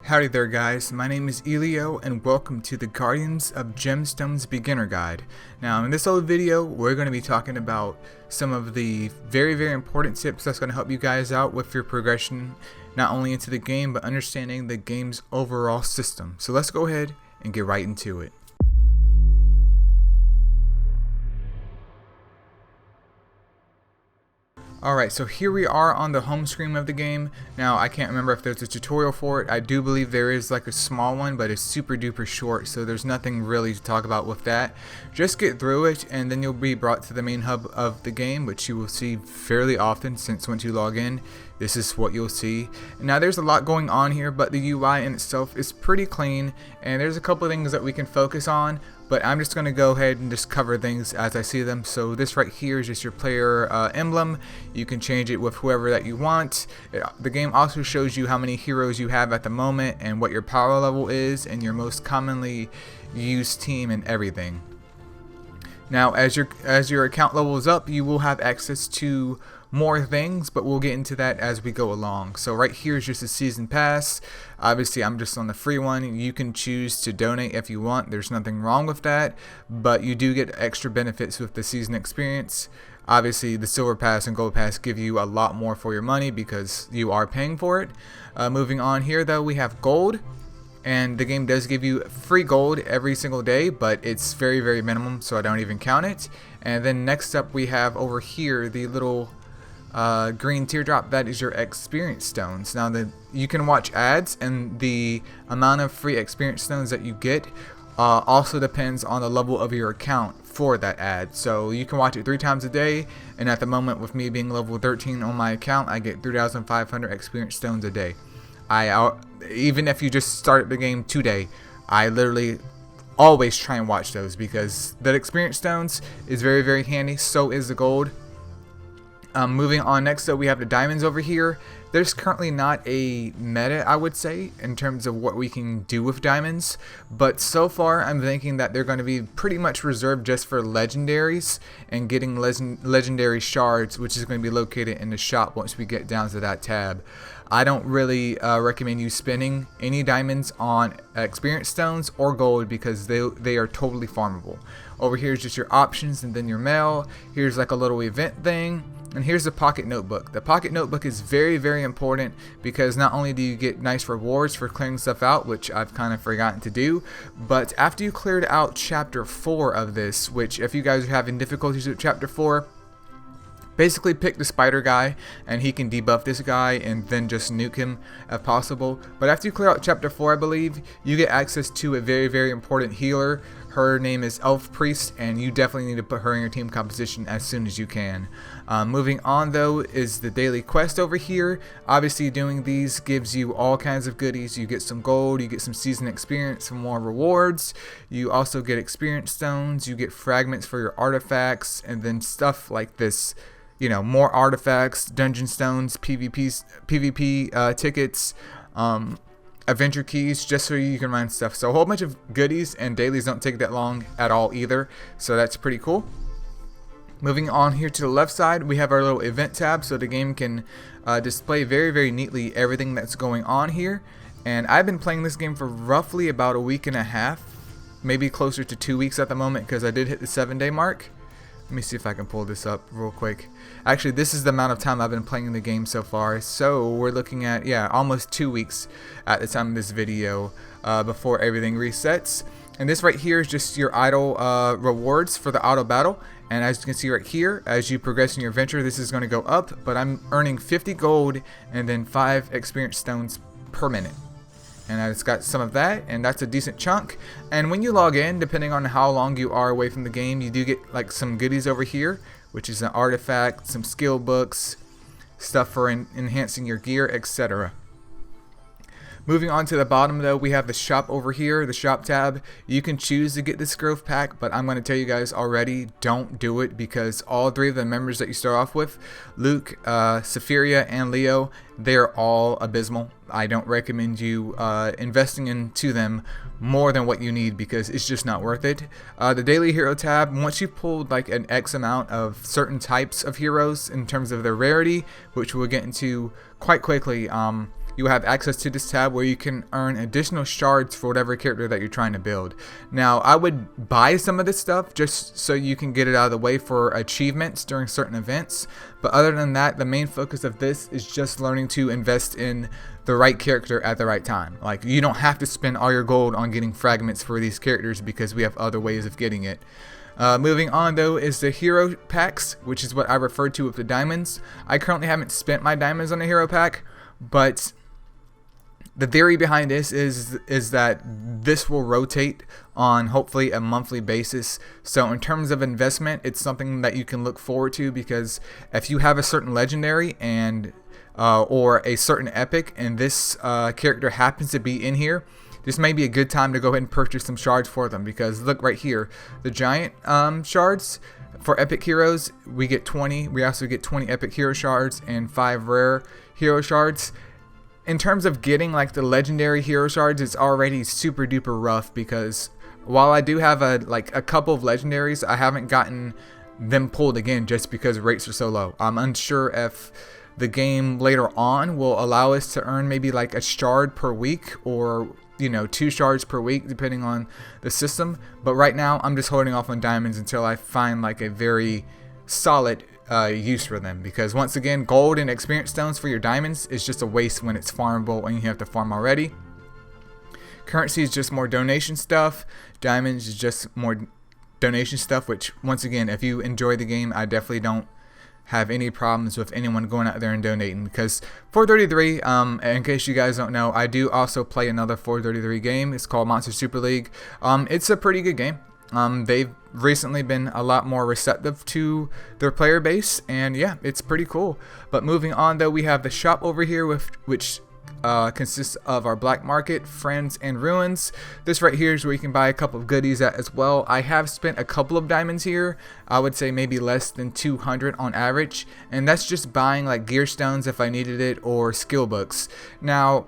Howdy there guys, my name is Elio and welcome to the Guardians of Gemstones Beginner Guide. Now in this little video we're going to be talking about some of the very important tips that's going to help you guys out with your progression not only into the game but understanding the game's overall system. So let's go ahead and get right into it. Alright, so here we are on the home screen of the game. Now I can't remember if there's a tutorial for it. I do believe there is like a small one, but it's super duper short, so there's nothing really to talk about with that. Just get through it and then you'll be brought to the main hub of the game, which you will see fairly often since once you log in, this is what you'll see. Now there's a lot going on here, but the UI in itself is pretty clean and there's a couple of things that we can focus on. But I'm just going to go ahead and just cover things as I see them. So this right here is just your player emblem. You can change it with whoever that you want. The game also shows you how many heroes you have at the moment and what your power level is and your most commonly used team and everything. Now as your account levels up, you will have access to more things, but we'll get into that as we go along. So right here is just a season pass. Obviously I'm just on the free one. You can choose to donate if you want, there's nothing wrong with that, but you do get extra benefits with the season experience. Obviously the silver pass and gold pass give you a lot more for your money because you are paying for it. Moving on here though, we have gold. And the game does give you free gold every single day, but it's very minimum, so I don't even count it. And then next up we have over here the little green teardrop. That is your experience stones. Now you can watch ads, and the amount of free experience stones that you get also depends on the level of your account for that ad. So you can watch it 3 times a day, and at the moment with me being level 13 on my account, I get 3,500 experience stones a day. Even if you just start the game today, I literally always try and watch those because that experience stones is very handy. So is the gold. Moving on, next up we have the diamonds over here. There's currently not a meta, I would say, in terms of what we can do with diamonds, but so far I'm thinking that they're going to be pretty much reserved just for legendaries and getting legendary shards, which is going to be located in the shop once we get down to that tab. I don't really recommend you spending any diamonds on experience stones or gold because they are totally farmable. Over here is just your options and then your mail. Here's like a little event thing. And here's the pocket notebook. The pocket notebook is very important because not only do you get nice rewards for clearing stuff out, which I've kind of forgotten to do, but after you cleared out chapter 4 of this, which if you guys are having difficulties with chapter 4, basically pick the spider guy and he can debuff this guy and then just nuke him if possible. But after you clear out chapter 4, I believe, you get access to a very important healer. Her name is Elf Priest, and you definitely need to put her in your team composition as soon as you can. Moving on though is the daily quest over here. Obviously doing these gives you all kinds of goodies. You get some gold, you get some season experience, some more rewards. You also get experience stones, you get fragments for your artifacts, and then stuff like this. You know, more artifacts, dungeon stones, PvP tickets, adventure keys, just so you can run stuff. So a whole bunch of goodies, and dailies don't take that long at all either, so that's pretty cool. Moving on here to the left side, we have our little event tab, so the game can display very neatly everything that's going on here. And I've been playing this game for roughly about a week and a half, maybe closer to 2 weeks at the moment, because I did hit the 7-day mark. Let me see if I can pull this up real quick. Actually, this is the amount of time I've been playing the game so far. So we're looking at, yeah, almost 2 weeks at the time of this video before everything resets. And this right here is just your idle rewards for the auto battle. And as you can see right here, as you progress in your adventure, this is going to go up. But I'm earning 50 gold and then 5 experience stones per minute. And it's got some of that, and that's a decent chunk. And when you log in, depending on how long you are away from the game, you do get like some goodies over here, which is an artifact, some skill books, stuff for enhancing your gear, etc. Moving on to the bottom though, we have the shop over here, the shop tab. You can choose to get this growth pack, but I'm going to tell you guys already, don't do it because all 3 of the members that you start off with, Luke, Sapphira, and Leo, they're all abysmal. I don't recommend you investing into them more than what you need because it's just not worth it. The daily hero tab, once you've pulled like an X amount of certain types of heroes in terms of their rarity, which we'll get into quite quickly, you have access to this tab where you can earn additional shards for whatever character that you're trying to build. Now, I would buy some of this stuff just so you can get it out of the way for achievements during certain events, but other than that, the main focus of this is just learning to invest in the right character at the right time. Like, you don't have to spend all your gold on getting fragments for these characters because we have other ways of getting it. Moving on though is the hero packs, which is what I referred to with the diamonds. I currently haven't spent my diamonds on a hero pack, but the theory behind this is that this will rotate on hopefully a monthly basis. So in terms of investment, it's something that you can look forward to, because if you have a certain legendary and or a certain epic and this character happens to be in here, this may be a good time to go ahead and purchase some shards for them, because look right here, the giant shards for epic heroes, we get 20. We also get 20 epic hero shards and 5 rare hero shards. In terms of getting like the legendary hero shards, it's already super duper rough, because while I do have a couple of legendaries, I haven't gotten them pulled again just because rates are so low. I'm unsure if the game later on will allow us to earn maybe like a shard per week, or 2 shards per week depending on the system, but right now I'm just holding off on diamonds until I find like a very solid use for them, because once again, gold and experience stones for your diamonds is just a waste when it's farmable and you have to farm already. Currency is just more donation stuff, diamonds is just more donation stuff, which once again, if you enjoy the game, I definitely don't have any problems with anyone going out there and donating, because 433, in case you guys don't know, I do also play another 433 game. It's called Monster Super League. It's a pretty good game. They've recently been a lot more receptive to their player base, and yeah, it's pretty cool. But moving on though, we have the shop over here, which consists of our black market, friends, and ruins. This right here is where you can buy a couple of goodies at as well. I have spent a couple of diamonds here. I would say maybe less than 200 on average, and that's just buying like gear stones if I needed it, or skill books. Now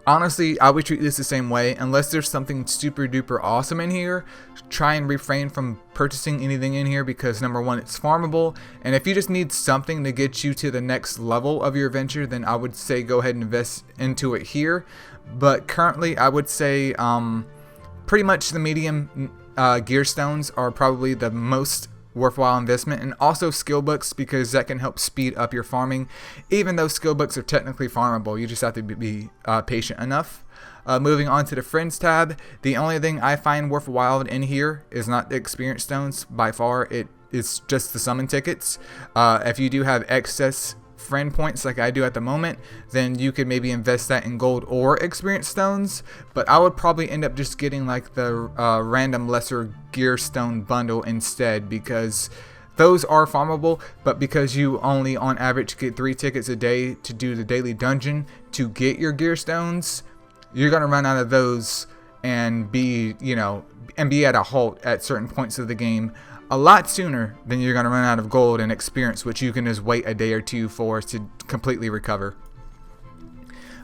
honestly, I would treat this the same way. Unless there's something super duper awesome in here, try and refrain from purchasing anything in here, because number one, it's farmable, and if you just need something to get you to the next level of your venture, then I would say go ahead and invest into it here. But currently, I would say pretty much the medium gear stones are probably the most worthwhile investment, and also skill books, because that can help speed up your farming. Even though skill books are technically farmable, you just have to be patient enough. Moving on to the friends tab, the only thing I find worthwhile in here is not the experience stones. By far, it is just the summon tickets. If you do have excess friend points like I do at the moment, then you could maybe invest that in gold or experience stones, but I would probably end up just getting like the random lesser gear stone bundle instead, because those are farmable, but because you only on average get 3 tickets a day to do the daily dungeon to get your gear stones, you're gonna run out of those and be at a halt at certain points of the game a lot sooner than you're going to run out of gold and experience, which you can just wait a day or two for to completely recover.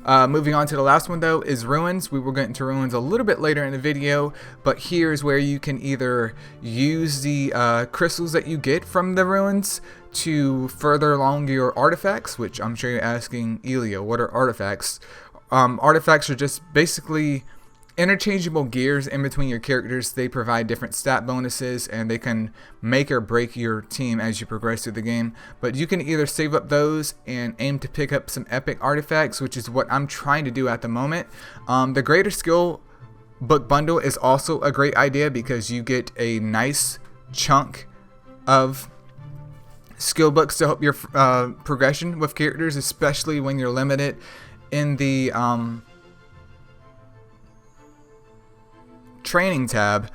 Moving on to the last one though is ruins. We will get into ruins a little bit later in the video, but here's where you can either use the crystals that you get from the ruins to further along your artifacts, which I'm sure you're asking, Elio, what are artifacts? Artifacts are just basically interchangeable gears in between your characters. They provide different stat bonuses, and they can make or break your team as you progress through the game. But you can either save up those and aim to pick up some epic artifacts, which is what I'm trying to do at the moment. The greater skill book bundle is also a great idea, because you get a nice chunk of skill books to help your progression with characters, especially when you're limited in the training tab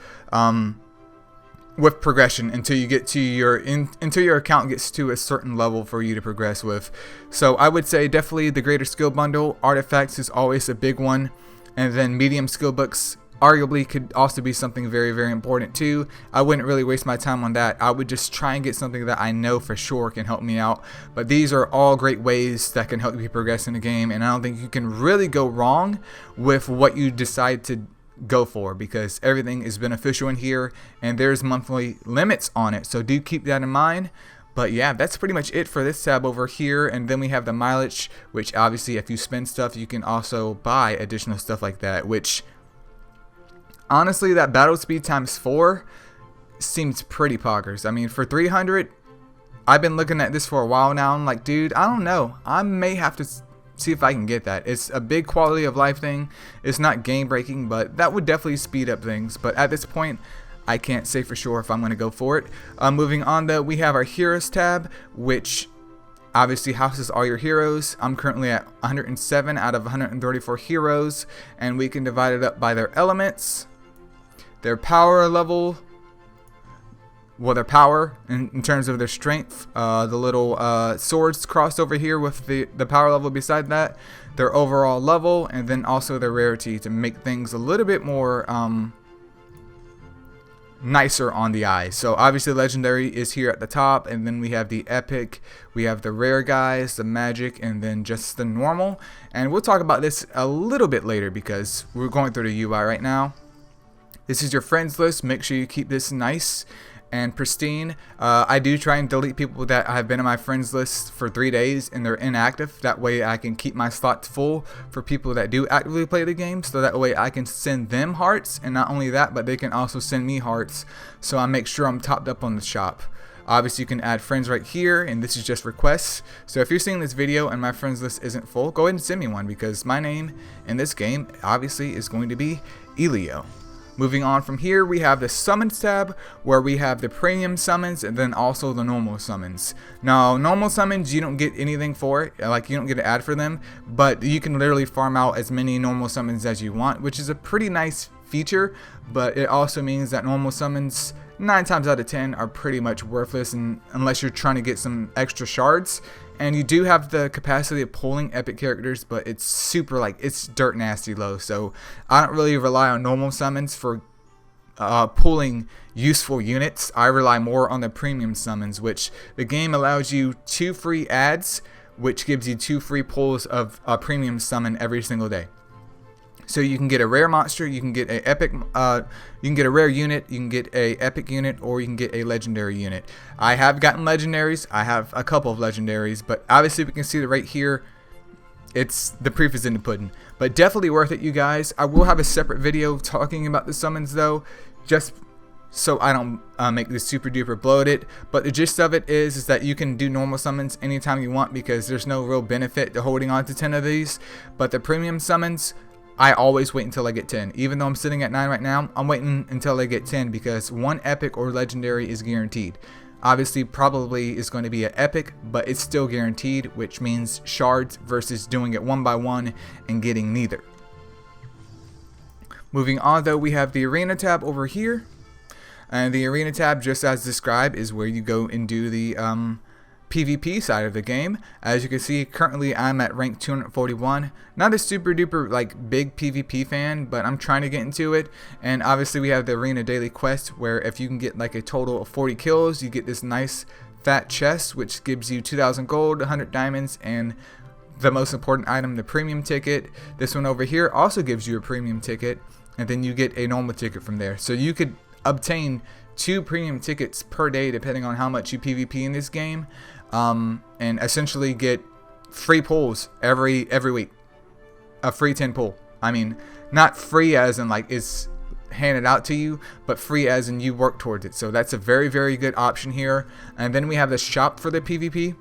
with progression until you get to until your account gets to a certain level for you to progress with. So I would say definitely the greater skill bundle. Artifacts is always a big one, and then medium skill books arguably could also be something very, very important too. I wouldn't really waste my time on that. I would just try and get something that I know for sure can help me out. But these are all great ways that can help you progress in the game, and I don't think you can really go wrong with what you decide to go for, because everything is beneficial in here and there's monthly limits on it, so do keep that in mind. But yeah, that's pretty much it for this tab over here. And then we have the mileage, which obviously if you spend stuff, you can also buy additional stuff like that, which honestly, that battle speed times 4 seems pretty poggers. I mean, for 300, I've been looking at this for a while now. I'm like, dude, I don't know. I may have to see if I can get that. It's a big quality of life thing. It's not game breaking, but that would definitely speed up things. But at this point, I can't say for sure if I'm going to go for it. Moving on though, we have our heroes tab, which obviously houses all your heroes. I'm currently at 107 out of 134 heroes, and we can divide it up by their elements, their power level, well, their power in terms of their strength, the little swords crossed over here with the power level beside that, their overall level, and then also their rarity to make things a little bit more nicer on the eye. So obviously legendary is here at the top, and then we have the epic, we have the rare guys, the magic, and then just the normal. And we'll talk about this a little bit later because we're going through the UI right now. This is your friends list. Make sure you keep this nice and pristine. I do try and delete people that have been on my friends list for 3 days and they're inactive. That way I can keep my slots full for people that do actively play the game, so that way I can send them hearts, and not only that, but they can also send me hearts, so I make sure I'm topped up on the shop. Obviously you can add friends right here, and this is just requests. So if you're seeing this video and my friends list isn't full, go ahead and send me one, because my name in this game obviously is going to be Elio. Moving on from here, we have the summons tab, where we have the premium summons and then also the normal summons. Now, normal summons, you don't get anything for it, like you don't get an ad for them, but you can literally farm out as many normal summons as you want, which is a pretty nice feature, but it also means that normal summons 9 times out of 10 are pretty much worthless, and unless you're trying to get some extra shards. And you do have the capacity of pulling epic characters, but it's super, like, it's dirt nasty low. So I don't really rely on normal summons for pulling useful units. I rely more on the premium summons, which the game allows you 2 free ads, which gives you 2 free pulls of a premium summon every single day. So you can get a rare monster, you can get a epic, you can get a rare unit, you can get a epic unit, or you can get a legendary unit. I have gotten legendaries. I have a couple of legendaries, but obviously we can see that right here, it's the proof is in the pudding. But definitely worth it, you guys. I will have a separate video talking about the summons though, just so I don't make this super duper bloated. But the gist of it is that you can do normal summons anytime you want, because there's no real benefit to holding on to 10 of these. But the premium summons, I always wait until I get 10. Even though I'm sitting at 9 right now, I'm waiting until I get 10, because one epic or legendary is guaranteed. Obviously, probably is going to be an epic, but it's still guaranteed, which means shards versus doing it one by one and getting neither. Moving on though, we have the arena tab over here. And the arena tab, just as described, is where you go and do the PvP side of the game. As you can see, currently I'm at rank 241. Not a super duper like big PvP fan, but I'm trying to get into it. And obviously we have the arena daily quest, where if you can get like a total of 40 kills, you get this nice fat chest, which gives you 2,000 gold, 100 diamonds, and the most important item, the premium ticket. This one over here also gives you a premium ticket, and then you get a normal ticket from there. So you could obtain 2 premium tickets per day depending on how much you PvP in this game, and essentially get free pulls every week. A free 10 pull. I mean, not free as in like it's handed out to you, but free as in you work towards it. So that's a very, very good option here. And then we have the shop for the PvP,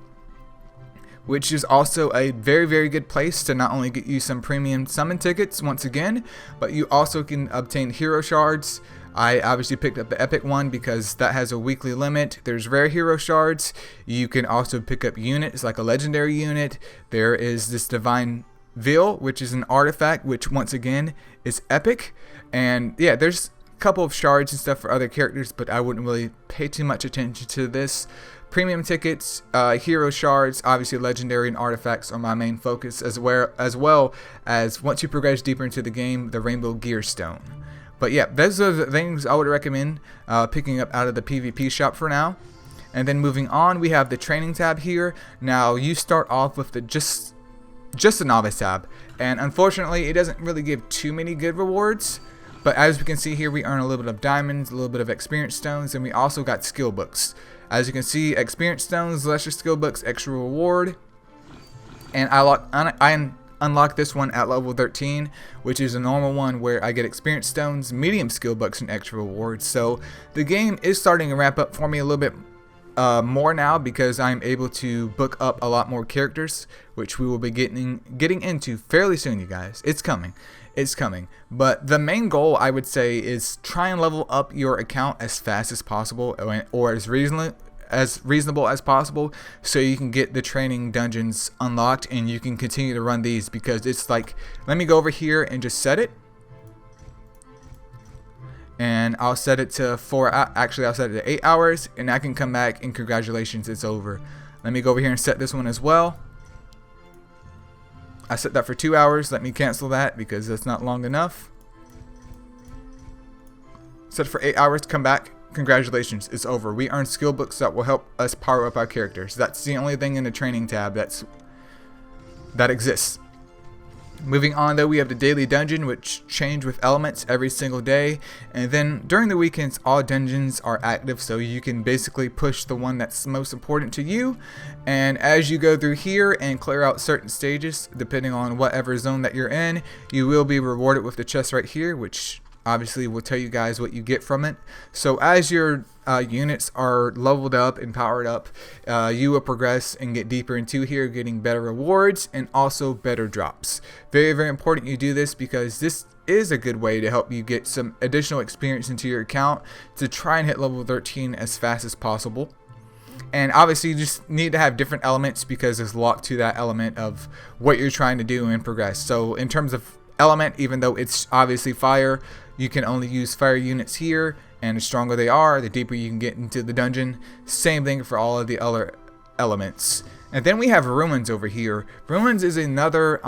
which is also a very, very good place to not only get you some premium summon tickets once again, but you also can obtain hero shards. I obviously picked up the epic one because that has a weekly limit. There's rare hero shards. You can also pick up units like a legendary unit. There is this divine veil, which is an artifact, which once again is epic. And yeah, there's a couple of shards and stuff for other characters, but I wouldn't really pay too much attention to this. Premium tickets, hero shards, obviously legendary and artifacts are my main focus, as well as once you progress deeper into the game, the rainbow gear stone. But yeah, those are the things I would recommend picking up out of the PvP shop for now. And then moving on, we have the training tab here. Now you start off with the just a novice tab, and unfortunately it doesn't really give too many good rewards. But as we can see here, we earn a little bit of diamonds, a little bit of experience stones, and we also got skill books. As you can see, experience stones, lesser skill books, extra reward. And I unlock this one at level 13, which is a normal one where I get experience stones, medium skill books, and extra rewards. So the game is starting to ramp up for me a little bit more now, because I'm able to book up a lot more characters, which we will be getting into fairly soon, you guys. It's coming. It's coming. But the main goal, I would say, is try and level up your account as fast as possible, or as reasonable as possible, so you can get the training dungeons unlocked and you can continue to run these. Because it's like, let me go over here and just set it, and I'll set it to I'll set it to 8 hours, and I can come back and congratulations, it's over. Let me go over here and set this one as well. I set that for 2 hours. Let me cancel that because that's not long enough. Set it for 8 hours, come back. Congratulations, it's over. We earn skill books that will help us power up our characters. That's the only thing in the training tab that exists. Moving on though, we have the daily dungeon, which change with elements every single day, and then during the weekends all dungeons are active, so you can basically push the one that's most important to you. And as you go through here and clear out certain stages, depending on whatever zone that you're in, you will be rewarded with the chest right here, which obviously will tell you guys what you get from it. So as your units are leveled up and powered up, you will progress and get deeper into here, getting better rewards and also better drops. Very, very important you do this, because this is a good way to help you get some additional experience into your account to try and hit level 13 as fast as possible. And obviously you just need to have different elements, because it's locked to that element of what you're trying to do and progress. So in terms of element, even though it's obviously fire, you can only use fire units here, and the stronger they are, the deeper you can get into the dungeon. Same thing for all of the other elements. And then we have ruins over here. Ruins is another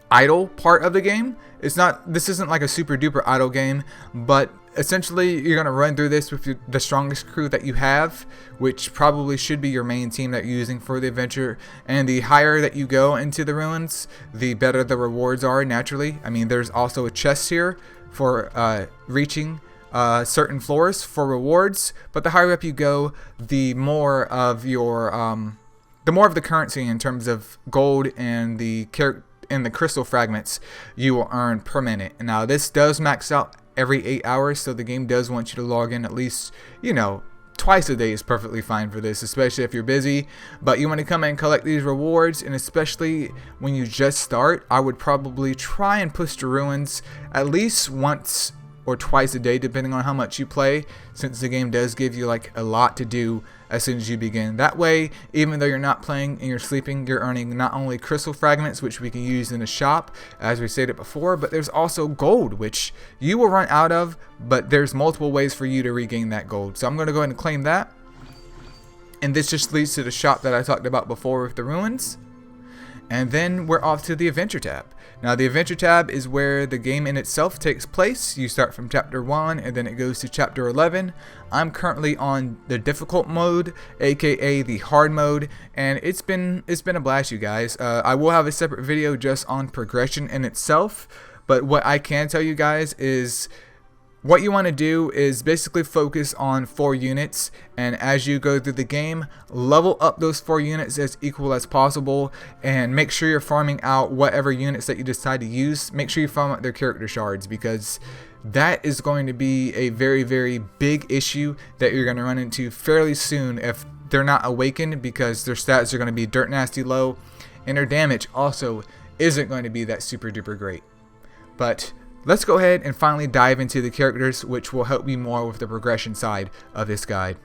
idle part of the game. This isn't like a super duper idle game, but essentially you're gonna run through this with the strongest crew that you have, which probably should be your main team that you're using for the adventure. And the higher that you go into the ruins, the better the rewards are naturally. I mean, there's also a chest here for reaching certain floors for rewards, but the higher up you go, the more of the currency in terms of gold and the crystal fragments you will earn per minute. And now this does max out every 8 hours, so the game does want you to log in at least, twice a day is perfectly fine for this, especially if you're busy. But you want to come and collect these rewards, and especially when you just start, I would probably try and push the ruins at least once or twice a day, depending on how much you play, since the game does give you like a lot to do as soon as you begin. That way, even though you're not playing and you're sleeping, you're earning not only crystal fragments, which we can use in the shop, as we stated before, but there's also gold, which you will run out of, but there's multiple ways for you to regain that gold. So I'm going to go ahead and claim that. And this just leads to the shop that I talked about before with the ruins. And then we're off to the adventure tab. Now the adventure tab is where the game in itself takes place. You start from chapter 1 and then it goes to chapter 11. I'm currently on the difficult mode, aka the hard mode, and it's been a blast, you guys. I will have a separate video just on progression in itself, but what I can tell you guys is what you want to do is basically focus on 4 units, and as you go through the game, level up those 4 units as equal as possible, and make sure you're farming out whatever units that you decide to use. Make sure you farm out their character shards, because that is going to be a very, very big issue that you're going to run into fairly soon if they're not awakened, because their stats are going to be dirt nasty low, and their damage also isn't going to be that super duper great. But let's go ahead and finally dive into the characters, which will help me more with the progression side of this guide.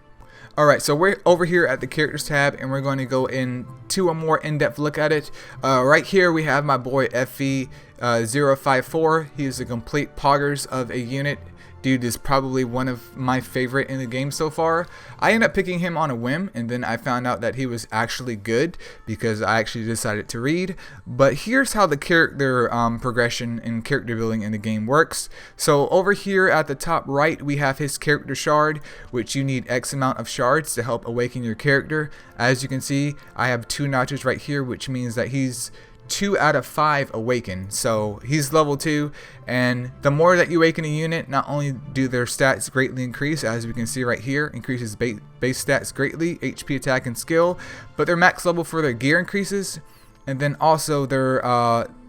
Alright, so we're over here at the characters tab, and we're going to go into a more in-depth look at it. Right here we have my boy FV054. He is a complete poggers of a unit. Dude is probably one of my favorite in the game so far. I ended up picking him on a whim, and then I found out that he was actually good because I actually decided to read. But here's how the character progression and character building in the game works. So over here at the top right, we have his character shard, which you need X amount of shards to help awaken your character. As you can see, I have 2 notches right here, which means that he's 2 out of 5 awaken, so he's level 2, and the more that you awaken a unit, not only do their stats greatly increase, as we can see right here, increases base stats greatly, HP, attack, and skill, but their max level for their gear increases, and then also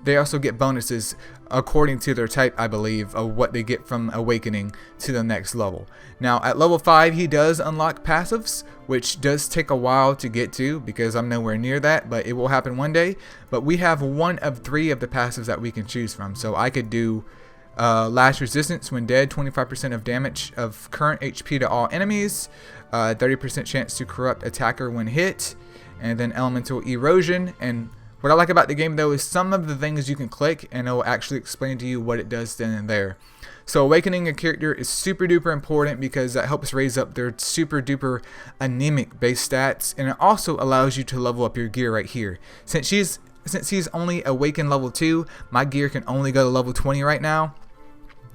they also get bonuses according to their type, I believe, of what they get from awakening to the next level. Now at level 5 he does unlock passives, which does take a while to get to because I'm nowhere near that, but it will happen one day. But we have 1 of 3 of the passives that we can choose from, so I could do Lash Resistance when dead, 25% of damage of current HP to all enemies, 30% chance to corrupt attacker when hit, and then Elemental Erosion. And what I like about the game though is some of the things you can click and it will actually explain to you what it does then and there. So awakening a character is super duper important because that helps raise up their super duper anemic base stats, and it also allows you to level up your gear right here. Since he's only awakened level 2, my gear can only go to level 20 right now,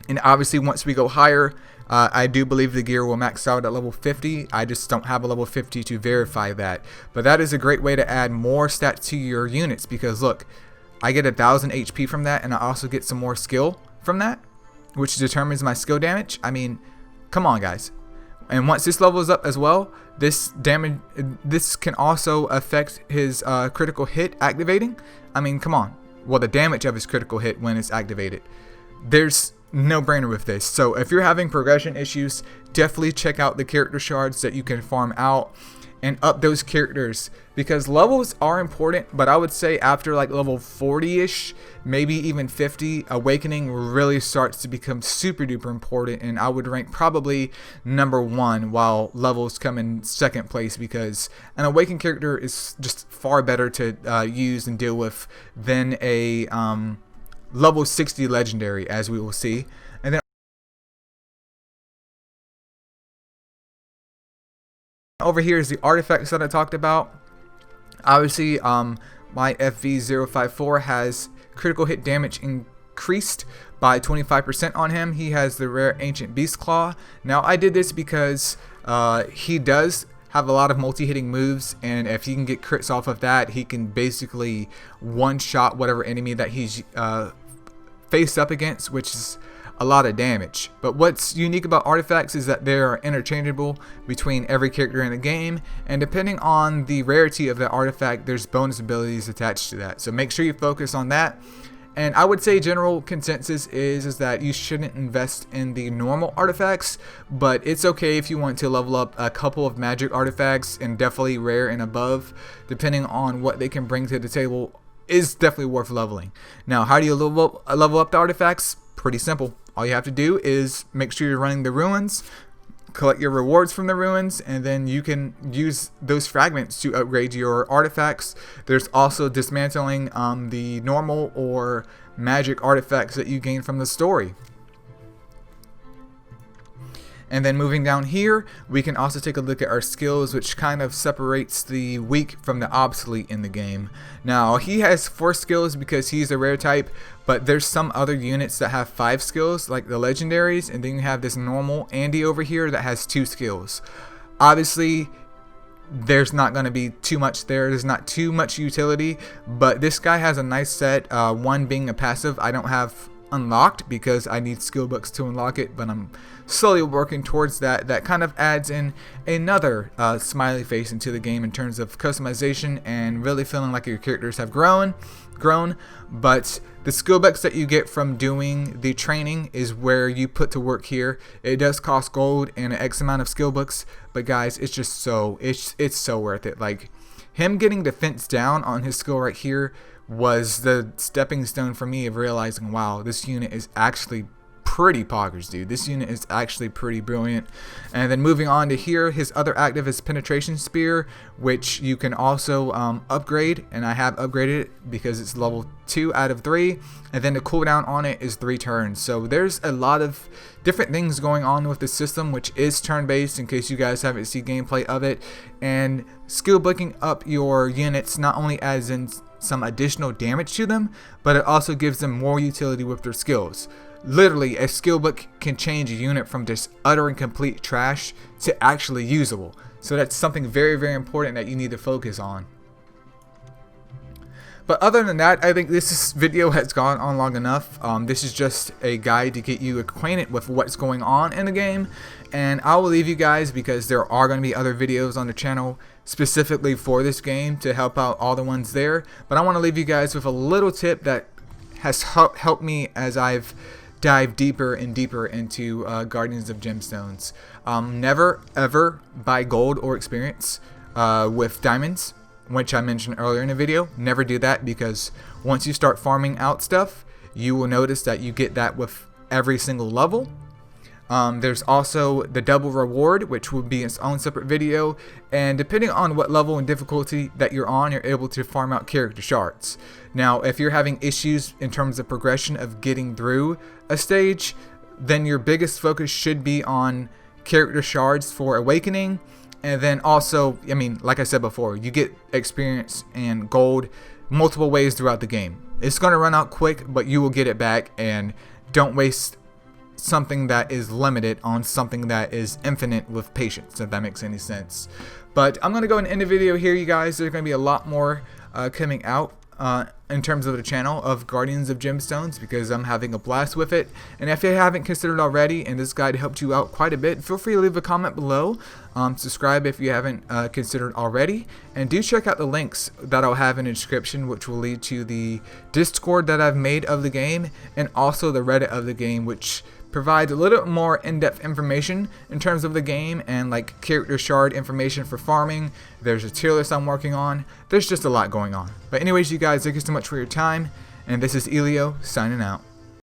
and obviously once we go higher, I do believe the gear will max out at level 50. I just don't have a level 50 to verify that. But that is a great way to add more stats to your units because look, I get 1000 HP from that, and I also get some more skill from that, which determines my skill damage. I mean, come on guys. And once this levels up as well, this can also affect his critical hit activating. I mean, come on. Well, the damage of his critical hit when it's activated. There's no brainer with this. So if you're having progression issues, definitely check out the character shards that you can farm out and up those characters, because levels are important, but I would say after like level 40ish, maybe even 50, awakening really starts to become super duper important, and I would rank probably #1 while levels come in second place, because an awakened character is just far better to use and deal with than a level 60 legendary, as we will see. And then over here is the artifacts that I talked about. Obviously, my FV054 has critical hit damage increased by 25% on him. He has the rare Ancient Beast Claw. Now, I did this because he does have a lot of multi-hitting moves, and if he can get crits off of that, he can basically one-shot whatever enemy that he's faced up against, which is a lot of damage. But what's unique about artifacts is that they are interchangeable between every character in the game, and depending on the rarity of the artifact, there's bonus abilities attached to that. So make sure you focus on that. And I would say general consensus is that you shouldn't invest in the normal artifacts, but it's okay if you want to level up a couple of magic artifacts, and definitely rare and above, depending on what they can bring to the table, is definitely worth leveling. Now, how do you level up the artifacts? Pretty simple. All you have to do is make sure you're running the ruins, collect your rewards from the ruins, and then you can use those fragments to upgrade your artifacts. There's also dismantling the normal or magic artifacts that you gain from the story. And then moving down here, we can also take a look at our skills, which kind of separates the weak from the obsolete in the game. Now, he has 4 skills because he's a rare type, but there's some other units that have 5 skills, like the legendaries, and then you have this normal Andy over here that has 2 skills. Obviously, there's not going to be too much there. There's not too much utility, but this guy has a nice set, one being a passive I don't have unlocked because I need skill books to unlock it, but I'm slowly working towards that. That kind of adds in another smiley face into the game in terms of customization and really feeling like your characters have grown. But the skill books that you get from doing the training is where you put to work here. It does cost gold and an X amount of skill books, but guys, it's just it's so worth it. Like, him getting defense down on his skill right here was the stepping stone for me of realizing, wow, this unit is actually pretty poggers, dude. This unit is actually pretty brilliant. And then moving on to here, his other active is Penetration Spear, which you can also upgrade, and I have upgraded it because it's level 2 out of 3, and then the cooldown on it is 3 turns. So there's a lot of different things going on with the system, which is turn-based in case you guys haven't seen gameplay of it. And skill booking up your units not only adds in some additional damage to them, but it also gives them more utility with their skills. Literally, a skill book can change a unit from just utter and complete trash to actually usable. So that's something very, very important that you need to focus on. But other than that, I think this video has gone on long enough. This is just a guide to get you acquainted with what's going on in the game. And I will leave you guys, because there are going to be other videos on the channel specifically for this game to help out all the ones there. But I want to leave you guys with a little tip that has helped me as I've dived deeper and deeper into Guardians of Gemstones. Never ever buy gold or experience with diamonds, which I mentioned earlier in the video. Never do that, because once you start farming out stuff, you will notice that you get that with every single level. There's also the double reward, which will be its own separate video, and depending on what level and difficulty that you're on, you're able to farm out character shards. Now, if you're having issues in terms of progression of getting through a stage, then your biggest focus should be on character shards for awakening. And then also, I mean, like I said before, you get experience and gold multiple ways throughout the game. It's going to run out quick, but you will get it back, and don't waste something that is limited on something that is infinite with patience, if that makes any sense. But I'm going to go and end the video here, you guys. There's going to be a lot more coming out in terms of the channel of Guardians of Gemstones, because I'm having a blast with it. And if you haven't considered already, and this guide helped you out quite a bit, feel free to leave a comment below. Subscribe if you haven't considered already, and do check out the links that I'll have in the description, which will lead to the Discord that I've made of the game, and also the Reddit of the game, which provides a little more in-depth information in terms of the game, and like character shard information for farming. There's a tier list I'm working on. There's just a lot going on. But anyways, you guys, thank you so much for your time, and this is Elio signing out.